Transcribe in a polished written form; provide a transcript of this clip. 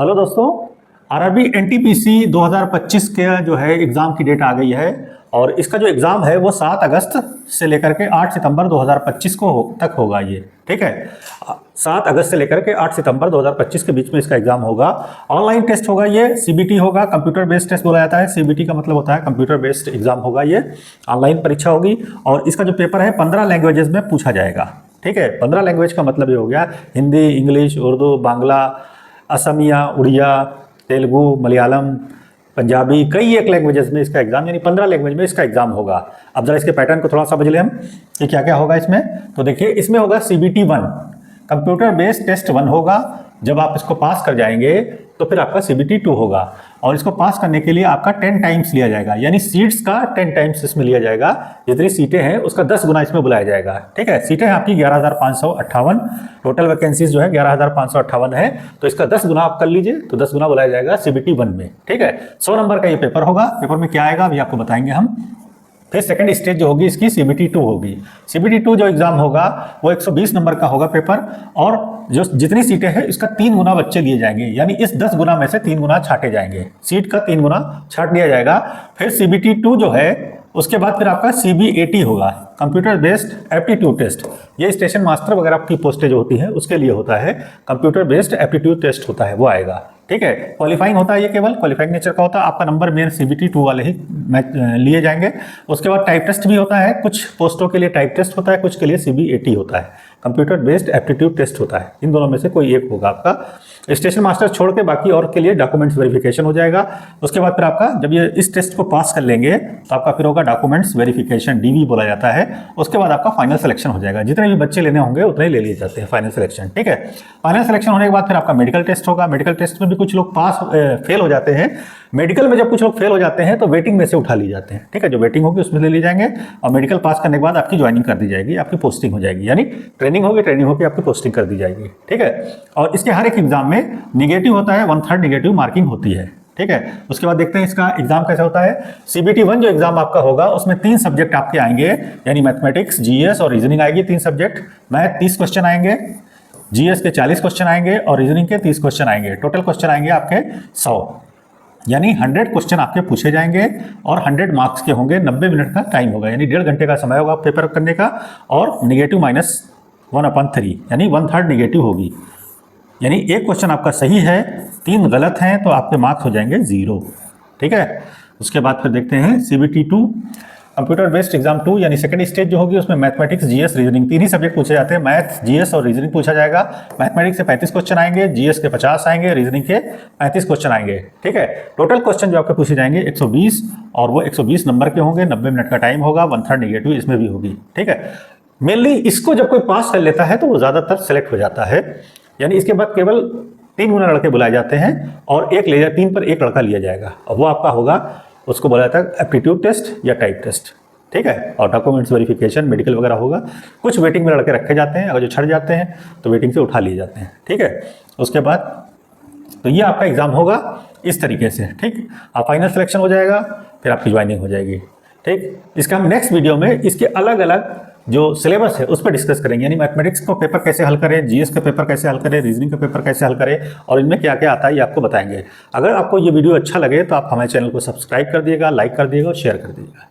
Hello दोस्तों, RRB NTPC 2025 के जो है एग्ज़ाम की डेट आ गई है और इसका जो एग्ज़ाम है वो 7 अगस्त से लेकर के 8 सितंबर 2025 तक होगा ये। ठीक है, 7 अगस्त से लेकर के 8 सितंबर 2025 के बीच में इसका एग्ज़ाम होगा। ऑनलाइन टेस्ट होगा, ये सीबीटी होगा, कंप्यूटर बेस्ड टेस्ट बोला जाता है। सीबीटी का मतलब होता है कंप्यूटर बेस्ड एग्ज़ाम होगा, ये ऑनलाइन परीक्षा होगी। और इसका जो पेपर है 15 लैंग्वेजेस में पूछा जाएगा। ठीक है, 15 लैंग्वेज का मतलब ये हो गया हिंदी, इंग्लिश, उर्दू, बांग्ला, असमिया, उड़िया, तेलुगु, मलयालम, पंजाबी, कई एक लैंग्वेजेस में इसका एग्जाम, यानी 15 लैंग्वेज में इसका एग्जाम होगा। अब जरा इसके पैटर्न को थोड़ा समझ लें हम कि क्या क्या होगा इसमें। तो देखिए, इसमें होगा CBT 1, कंप्यूटर बेस्ड टेस्ट 1 होगा। जब आप इसको पास कर जाएंगे तो फिर आपका CBT 2 होगा और इसको पास करने के लिए आपका 10 टाइम्स लिया जाएगा, यानी सीट्स का 10 टाइम्स इसमें लिया जाएगा। जितनी सीटें हैं उसका 10 गुना इसमें बुलाया जाएगा। ठीक है, सीटें हैं आपकी 11,558, टोटल वैकेंसीज जो है 11,558 है, तो इसका 10 गुना आप कर लीजिए, तो 10 गुना बुलाया जाएगा CBT 1 में। ठीक है, 100 नंबर का ये पेपर होगा। पेपर में क्या आएगा अभी आपको बताएंगे हम। फिर सेकंड स्टेज जो होगी इसकी CBT 2 होगी। CBT 2 जो एग्जाम होगा वो 120 नंबर का होगा पेपर, और जो जितनी सीटें हैं इसका 3 गुना बच्चे लिए जाएंगे, यानी इस 10 गुना में से 3 गुना छाटे जाएंगे, सीट का 3 गुना छाट लिया जाएगा। फिर CBT 2 जो है उसके बाद फिर आपका CBAT होगा, कंप्यूटर बेस्ड एप्टीट्यूड टेस्ट। ये स्टेशन मास्टर वगैरह की पोस्टें जो होती है उसके लिए होता है, कंप्यूटर बेस्ड एप्टीट्यूड टेस्ट होता है, वो आएगा। ठीक है, क्वालिफाइंग होता है, ये केवल क्वालिफाइंग नेचर का होता है। आपका नंबर मेन CBT 2 वाले ही लिए जाएंगे। उसके बाद टाइप टेस्ट भी होता है, कुछ पोस्टों के लिए टाइप टेस्ट होता है, कुछ के लिए CBAT होता है, कंप्यूटर बेस्ड एप्टीट्यूड टेस्ट होता है। इन दोनों में से कोई एक होगा आपका। स्टेशन मास्टर छोड़ के बाकी और के लिए डॉक्यूमेंट्स वेरिफिकेशन हो जाएगा। उसके बाद फिर आपका जब ये इस टेस्ट को पास कर लेंगे तो आपका फिर होगा डॉक्यूमेंट्स वेरिफिकेशन, DV बोला जाता है। उसके बाद आपका फाइनल सिलेक्शन हो जाएगा। जितने भी बच्चे लेने होंगे उतने ही ले लिए जाते हैं फाइनल सिलेक्शन। ठीक है, फाइनल सिलेक्शन होने के बाद फिर आपका मेडिकल टेस्ट होगा। मेडिकल टेस्ट में भी कुछ लोग फेल हो जाते हैं। मेडिकल में जब कुछ लोग फेल हो जाते हैं तो वेटिंग में से उठा लिए जाते हैं। ठीक है, जो वेटिंग होगी उसमें ले लिए जाएंगे और मेडिकल पास करने के बाद आपकी ज्वाइनिंग कर दी जाएगी, आपकी पोस्टिंग हो जाएगी, यानी ट्रेनिंग होगी आपकी पोस्टिंग कर दी जाएगी। ठीक है, और इसके हर एक एग्जाम में निगेटिव होता है, 1/3 निगेटिव मार्किंग होती है। ठीक है, उसके बाद देखते हैं इसका एग्जाम कैसा होता है। CBT 1 जो एग्जाम आपका होगा उसमें 3 सब्जेक्ट आपके आएंगे, यानी मैथमेटिक्स, GS और रीजनिंग आएगी। 3 सब्जेक्ट, मैथ 30 क्वेश्चन आएंगे, GS के 40 क्वेश्चन आएंगे और रीजनिंग के 30 क्वेश्चन आएंगे। टोटल क्वेश्चन आएंगे आपके 100, यानी 100 क्वेश्चन आपके पूछे जाएंगे और 100 मार्क्स के होंगे। 90 मिनट का टाइम होगा, यानी 1.5 घंटे का समय होगा पेपर करने का। और निगेटिव -1/3, यानी 1/3 निगेटिव होगी, यानी एक क्वेश्चन आपका सही है, 3 गलत हैं तो आपके मार्क्स हो जाएंगे 0। ठीक है, उसके बाद फिर देखते हैं CBT 2, कंप्यूटर बेस्ड एग्जाम 2, यानी सेकंड स्टेज जो होगी उसमें मैथमेटिक्स, GS, रीजनिंग 3 ही सब्जेक्ट पूछे जाते हैं। मैथ, GS और रीजनिंग पूछा जाएगा। मैथमेटिक्स से 35 क्वेश्चन आएंगे, GS के 50 आएंगे, रीजनिंग के 35 क्वेश्चन आएंगे। ठीक है, टोटल क्वेश्चन जो आपके पूछे जाएंगे 120, और वो 120 नंबर के होंगे। 90 मिनट का टाइम होगा, 1/3 निगेटिव इसमें भी होगी। ठीक है, मेनली इसको जब कोई पास कर लेता है तो वो ज़्यादातर सेलेक्ट हो जाता है, यानी इसके बाद केवल 3 गुना लड़के बुलाए जाते हैं और 3 पर 1 लड़का लिया जाएगा, और वो आपका होगा, उसको बोला जाता है एप्टीट्यूड टेस्ट या टाइप टेस्ट। ठीक है, और डॉक्यूमेंट्स वेरिफिकेशन, मेडिकल वगैरह होगा। कुछ वेटिंग में लड़के रखे जाते हैं, अगर जो छट जाते हैं तो वेटिंग से उठा लिए जाते हैं। ठीक है, उसके बाद तो ये आपका एग्जाम होगा इस तरीके से। ठीक, आप फाइनल सिलेक्शन हो जाएगा, फिर आपकी ज्वाइनिंग हो जाएगी। ठीक, इसका हम नेक्स्ट वीडियो में इसके अलग अलग जो सिलेबस है उस पर डिस्कस करेंगे, यानी मैथमेटिक्स का पेपर कैसे हल करें, GS का पेपर कैसे हल करें, रीजनिंग का पेपर कैसे हल करें, और इनमें क्या क्या आता है ये आपको बताएंगे। अगर आपको ये वीडियो अच्छा लगे तो आप हमारे चैनल को सब्सक्राइब कर दिएगा, लाइक कर दिएगा और शेयर कर दिएगा।